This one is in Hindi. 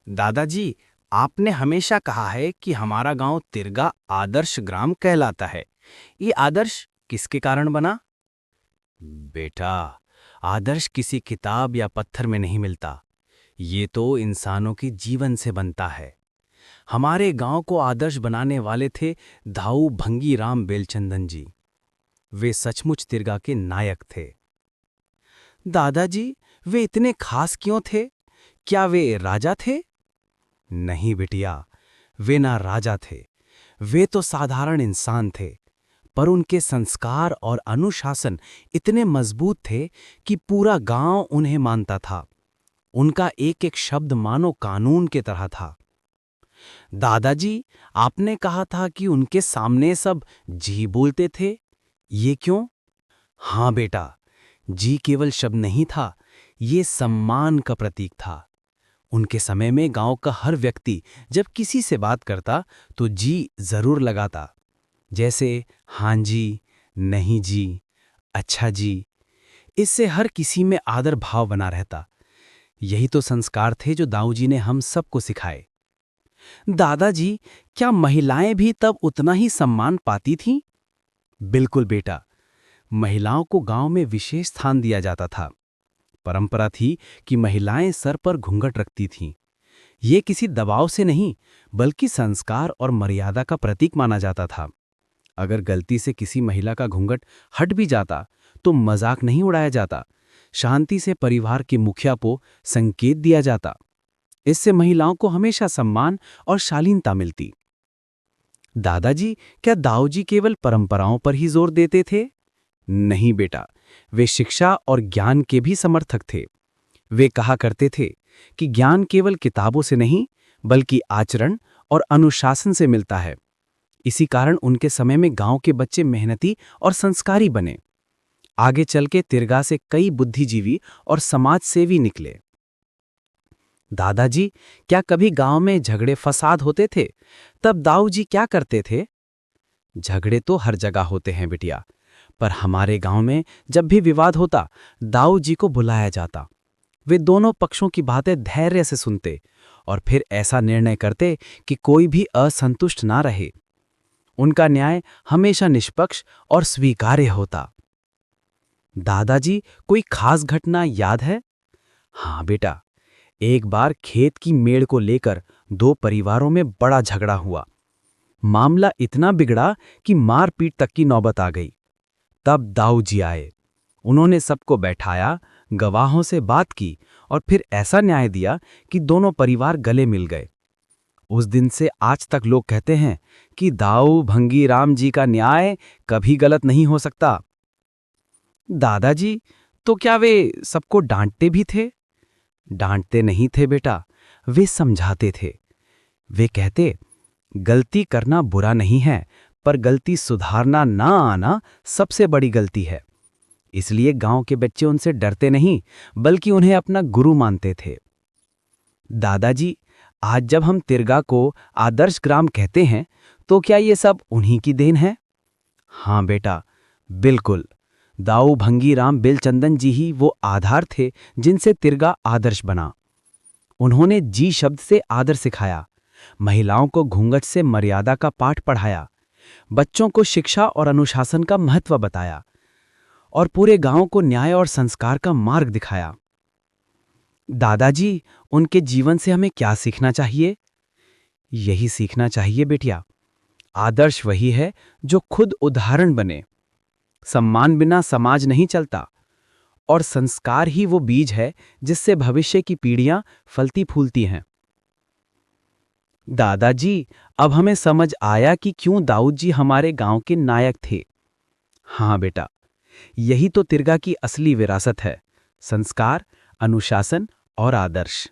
दादाजी, आपने हमेशा कहा है कि हमारा गांव तिरगा आदर्श ग्राम कहलाता है। ये आदर्श किसके कारण बना? बेटा, आदर्श किसी किताब या पत्थर में नहीं मिलता। ये तो इंसानों के जीवन से बनता है। हमारे गांव को आदर्श बनाने वाले थे दाऊ भंगीराम बेलचंदन जी। वे सचमुच तिरगा के नायक थे। दादाजी, वे इतने खास क्यों थे? क्या वे राजा थे? नहीं बिटिया, वे ना राजा थे। वे तो साधारण इंसान थे, पर उनके संस्कार और अनुशासन इतने मजबूत थे कि पूरा गांव उन्हें मानता था। उनका एक एक शब्द मानो कानून की तरह था। दादाजी, आपने कहा था कि उनके सामने सब जी बोलते थे। ये क्यों? हाँ बेटा, जी केवल शब्द नहीं था, ये सम्मान का प्रतीक था। उनके समय में गांव का हर व्यक्ति जब किसी से बात करता तो जी जरूर लगाता, जैसे हाँ जी, नहीं जी, अच्छा जी। इससे हर किसी में आदर भाव बना रहता। यही तो संस्कार थे जो दाऊ जी ने हम सबको सिखाए। दादाजी, क्या महिलाएं भी तब उतना ही सम्मान पाती थीं? बिल्कुल बेटा, महिलाओं को गांव में विशेष स्थान दिया जाता था। परंपरा थी कि महिलाएं सर पर घूंघट रखती थीं। ये किसी दबाव से नहीं, बल्कि संस्कार और मर्यादा का प्रतीक माना जाता था। अगर गलती से किसी महिला का घूंघट हट भी जाता तो मजाक नहीं उड़ाया जाता, शांति से परिवार के मुखिया को संकेत दिया जाता। इससे महिलाओं को हमेशा सम्मान और शालीनता मिलती। दादाजी, क्या दाऊजी केवल परंपराओं पर ही जोर देते थे? नहीं बेटा, वे शिक्षा और ज्ञान के भी समर्थक थे। वे कहा करते थे कि ज्ञान केवल किताबों से नहीं, बल्कि आचरण और अनुशासन से मिलता है। इसी कारण उनके समय में गांव के बच्चे मेहनती और संस्कारी बने। आगे चल के तिरगा से कई बुद्धिजीवी और समाज सेवी निकले। दादाजी, क्या कभी गांव में झगड़े फसाद होते थे? तब दाऊ जी क्या करते थे? झगड़े तो हर जगह होते हैं बिटिया, पर हमारे गांव में जब भी विवाद होता, दाऊ जी को बुलाया जाता। वे दोनों पक्षों की बातें धैर्य से सुनते और फिर ऐसा निर्णय करते कि कोई भी असंतुष्ट ना रहे। उनका न्याय हमेशा निष्पक्ष और स्वीकार्य होता। दादाजी, कोई खास घटना याद है? हाँ बेटा, एक बार खेत की मेड़ को लेकर दो परिवारों में बड़ा झगड़ा हुआ। मामला इतना बिगड़ा कि मारपीट तक की नौबत आ गई। तब दाऊ जी आए। उन्होंने सबको बैठाया, गवाहों से बात की और फिर ऐसा न्याय दिया कि दोनों परिवार गले मिल गए। उस दिन से आज तक लोग कहते हैं कि दाऊ भंगीराम जी का न्याय कभी गलत नहीं हो सकता। दादाजी, तो क्या वे सबको डांटते भी थे? डांटते नहीं थे बेटा, वे समझाते थे। वे कहते, गलती करना बुरा नहीं है, पर गलती सुधारना ना आना सबसे बड़ी गलती है। इसलिए गांव के बच्चे उनसे डरते नहीं, बल्कि उन्हें अपना गुरु मानते थे। दादाजी, आज जब हम तिरगा को आदर्श ग्राम कहते हैं, तो क्या ये सब उन्हीं की देन है? हाँ बेटा, बिल्कुल। दाऊ भंगीराम बेलचंदन जी ही वो आधार थे जिनसे तिरगा आदर्श बना। उन्होंने जी शब्द से आदर सिखाया, महिलाओं को घूंघट से मर्यादा का पाठ पढ़ाया, बच्चों को शिक्षा और अनुशासन का महत्व बताया और पूरे गांव को न्याय और संस्कार का मार्ग दिखाया। दादाजी, उनके जीवन से हमें क्या सीखना चाहिए? यही सीखना चाहिए बेटिया, आदर्श वही है जो खुद उदाहरण बने। सम्मान बिना समाज नहीं चलता और संस्कार ही वो बीज है जिससे भविष्य की पीढ़ियां फलती फूलती हैं। दादाजी, अब हमें समझ आया कि क्यों दाऊद जी हमारे गांव के नायक थे। हाँ बेटा, यही तो तिरगा की असली विरासत है, संस्कार, अनुशासन और आदर्श।